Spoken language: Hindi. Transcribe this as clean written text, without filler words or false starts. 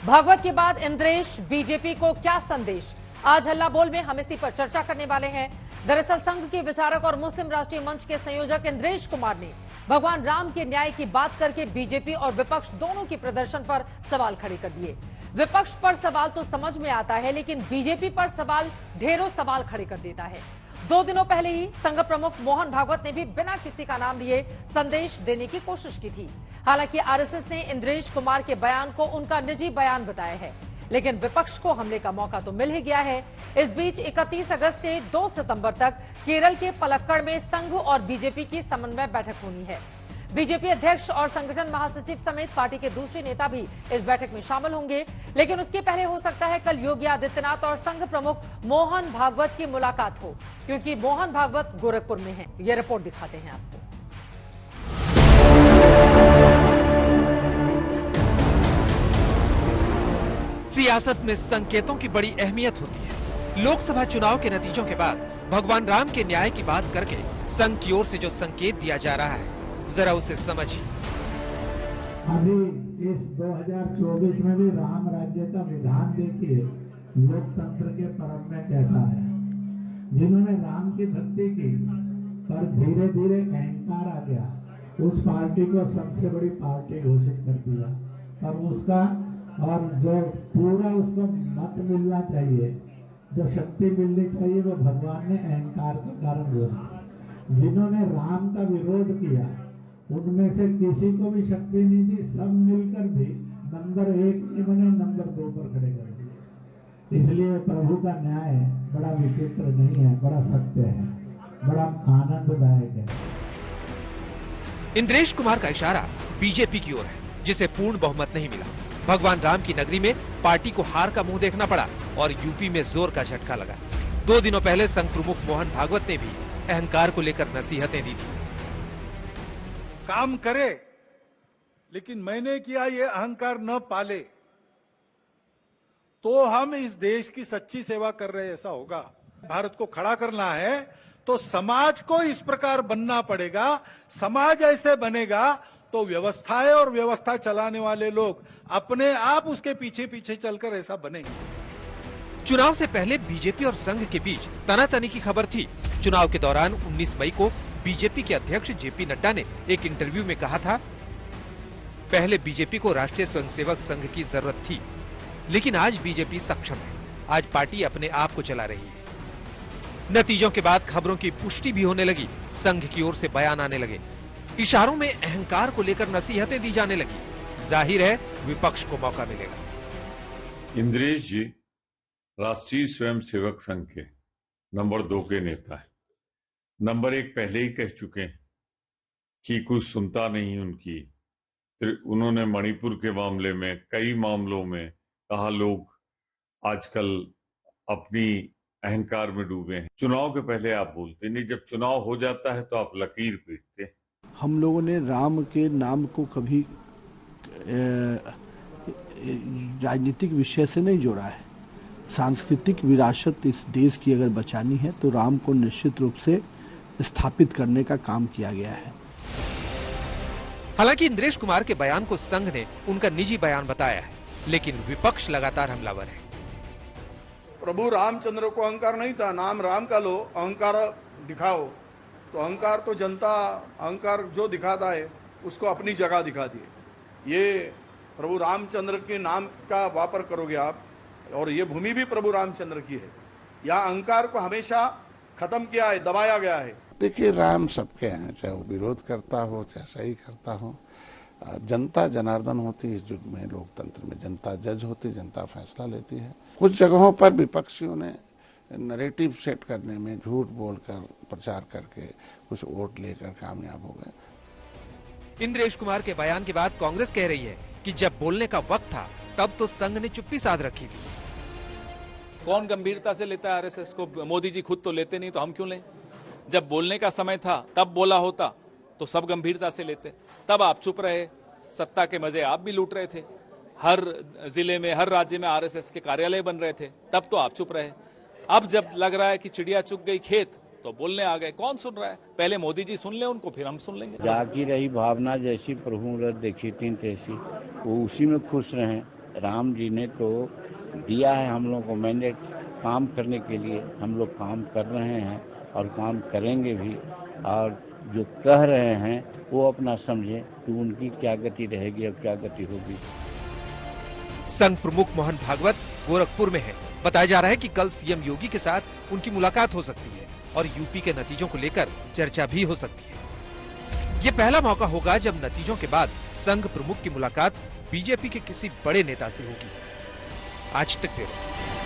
भागवत के बाद इंद्रेश, बीजेपी को क्या संदेश? आज हल्ला बोल में हम इसी पर चर्चा करने वाले हैं। दरअसल संघ के विचारक और मुस्लिम राष्ट्रीय मंच के संयोजक इंद्रेश कुमार ने भगवान राम के न्याय की बात करके बीजेपी और विपक्ष दोनों के प्रदर्शन पर सवाल खड़े कर दिए। विपक्ष पर सवाल तो समझ में आता है, लेकिन बीजेपी पर सवाल ढेरों सवाल खड़े कर देता है। 2 दिनों पहले ही संघ प्रमुख मोहन भागवत ने भी बिना किसी का नाम लिए संदेश देने की कोशिश की थी। हालांकि आरएसएस ने इंद्रेश कुमार के बयान को उनका निजी बयान बताया है, लेकिन विपक्ष को हमले का मौका तो मिल ही गया है। इस बीच 31 अगस्त से 2 सितंबर तक केरल के पलक्कड़ में संघ और बीजेपी की समन्वय बैठक होनी है। बीजेपी अध्यक्ष और संगठन महासचिव समेत पार्टी के दूसरे नेता भी इस बैठक में शामिल होंगे, लेकिन उसके पहले हो सकता है कल योगी आदित्यनाथ और संघ प्रमुख मोहन भागवत की मुलाकात हो, क्योंकि मोहन भागवत गोरखपुर में हैं। ये रिपोर्ट दिखाते हैं आपको। सियासत में संकेतों की बड़ी अहमियत होती है। लोकसभा चुनाव के नतीजों के बाद भगवान राम के न्याय की बात करके संघ की ओर से जो संकेत दिया जा रहा है, जरा उसे समझिए। अभी इस 2024 में भी राम राज्य का विधान देखिए, लोकतंत्र के परम में कैसा है। जिन्होंने राम की भक्ति की पर धीरे धीरे अहंकार आ गया, उस पार्टी को सबसे बड़ी पार्टी घोषित कर दिया। पर उसका और जो पूरा उसको मत मिलना चाहिए, जो शक्ति मिलनी चाहिए, वो भगवान ने अहंकार के कारण बोला। जिन्होंने राम का विरोध किया, उनमें से किसी को भी शक्ति नहीं दी, सब मिलकर भी नंबर 1 नहीं बने, नंबर 2 पर खड़े कर दिए। इसलिए प्रभु का न्याय बड़ा विचित्र नहीं है, बड़ा सत्य है, बड़ा आनंददायक है। इंद्रेश कुमार का इशारा बीजेपी की ओर है, जिसे पूर्ण बहुमत नहीं मिला। भगवान राम की नगरी में पार्टी को हार का मुंह देखना पड़ा और यूपी में जोर का झटका लगा। 2 दिनों पहले संघ प्रमुख मोहन भागवत ने भी अहंकार को लेकर नसीहतें दी थी। काम करे, लेकिन मैंने किया ये अहंकार न पाले, तो हम इस देश की सच्ची सेवा कर रहे ऐसा होगा। भारत को खड़ा करना है तो समाज को इस प्रकार बनना पड़ेगा। समाज ऐसे बनेगा तो व्यवस्थाएं और व्यवस्था चलाने वाले लोग अपने आप उसके पीछे पीछे चलकर ऐसा बनेंगे। चुनाव से पहले बीजेपी और संघ के बीच तनातनी की खबर थी। चुनाव के दौरान 19 मई को बीजेपी के अध्यक्ष जेपी नड्डा ने एक इंटरव्यू में कहा था, पहले बीजेपी को राष्ट्रीय स्वयंसेवक संघ की जरूरत थी, लेकिन आज बीजेपी सक्षम है। आज पार्टी अपने आप को चला रही है। नतीजों के बाद खबरों की पुष्टि भी होने लगी। संघ की ओर से बयान आने लगे, इशारों में अहंकार को लेकर नसीहतें दी जाने लगी। जाहिर है विपक्ष को मौका मिलेगा। इंद्रेश जी राष्ट्रीय स्वयंसेवक संघ के नंबर 2 के नेता है। नंबर 1 पहले ही कह चुके हैं कि कुछ सुनता नहीं उनकी। उन्होंने मणिपुर के मामले में, कई मामलों में कहा लोग आजकल अपनी अहंकार में डूबे हैं। चुनाव के पहले आप बोलते नहीं, जब चुनाव हो जाता है तो आप लकीर पीटते हैं। हम लोगों ने राम के नाम को कभी राजनीतिक विषय से नहीं जोड़ा है। सांस्कृतिक विरासत इस देश की अगर बचानी है तो राम को निश्चित रूप से स्थापित करने का काम किया गया है। हालांकि इंद्रेश कुमार के बयान को संघ ने उनका निजी बयान बताया है, लेकिन विपक्ष लगातार हमलावर है। प्रभु रामचंद्र को अहंकार नहीं था, नाम राम का लो, अहंकार दिखाओ। तो अहंकार तो जनता, अहंकार जो दिखाता है उसको अपनी जगह दिखा दिए। ये प्रभु रामचंद्र के नाम का वापर करोगे आप, और ये भूमि भी प्रभु रामचंद्र की है। यहाँ अहंकार को हमेशा खत्म किया है, दबाया गया है। देखिए, राम सबके हैं, चाहे वो विरोध करता हो चाहे सही करता हो। जनता जनार्दन होती है इस युग में। लोकतंत्र में जनता जज होती, जनता फैसला लेती है। कुछ जगहों पर विपक्षियों ने नैरेटिव सेट करने में झूठ बोलकर, प्रचार करके कुछ वोट लेकर कामयाब हो गए। इंद्रेश कुमार के बयान के बाद कांग्रेस कह रही है कि जब बोलने का वक्त था तब तो संघ ने चुप्पी साध रखी थी। कौन गंभीरता से लेता है आरएसएस को? मोदी जी खुद तो लेते नहीं, तो हम क्यों लें? जब बोलने का समय था तब बोला होता तो सब गंभीरता से लेते। तब आप चुप रहे, सत्ता के मजे आप भी लूट रहे थे। हर जिले में, हर राज्य में आरएसएस के कार्यालय बन रहे थे, तब तो आप चुप रहे। अब जब लग रहा है कि चिड़िया चुग गई खेत, तो बोलने आ गए। कौन सुन रहा है? पहले मोदी जी सुन ले उनको, फिर हम सुन लेंगे। जागी रही भावना जैसी प्रभु देखी तीन तैसी, वो उसी में खुश रहें, राम जी ने तो दिया है हम लोग को मैंडेट काम करने के लिए। हम लोग काम कर रहे हैं और काम करेंगे भी, और जो कह रहे हैं वो अपना समझे कि उनकी क्या गति रहेगी और क्या गति होगी। संघ प्रमुख मोहन भागवत गोरखपुर में है। बताया जा रहा है कि कल सीएम योगी के साथ उनकी मुलाकात हो सकती है और यूपी के नतीजों को लेकर चर्चा भी हो सकती है। ये पहला मौका होगा जब नतीजों के बाद संघ प्रमुख की मुलाकात बीजेपी के किसी बड़े नेता से होगी। आज तक ब्यूरो।